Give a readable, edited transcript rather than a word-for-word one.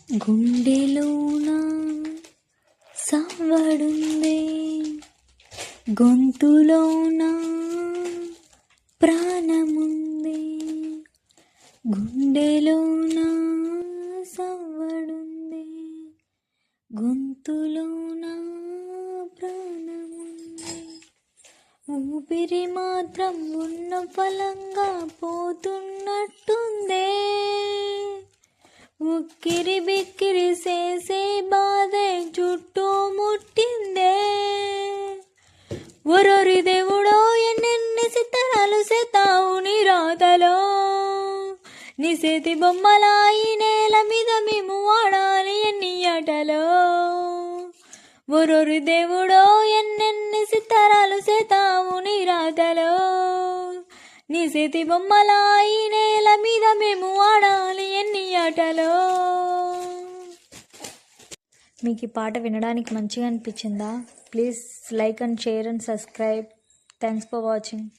గుండెలోన సవ్వడుందే, గొంతులోన ప్రాణముందే. గుండెలోన సవ్వడుందే, గొంతులోన ప్రాణముందే. ఊపిరి మాత్రం ఉన్న ఫలంగా పోతున్నట్టుందే. ఉక్కిరి బిక్కిరి చేసే బాధే చుట్టూ ముట్టిందే. ఒరొరి దేవుడో ఎన్నెన్ని సిత్తరాలు సేతావు నీ రాతలో. నీ చేతి బొమ్మలా ఈ నేల మీద మేము ఆడాలి ఎన్ని ఆటలో. ఒరొరి దేవుడో ఎన్నెన్ని సిత్తరాలు సేతావు నీ రాతలో. నీ చేతి బొమ్మలా ఈ నేల మీద మేము ఆడాలి ఎన్ని ఆటలో. మీకు ఈ పాట వినడానికి మంచిగా అనిపించిందా? Please like and share and subscribe. Thanks for watching.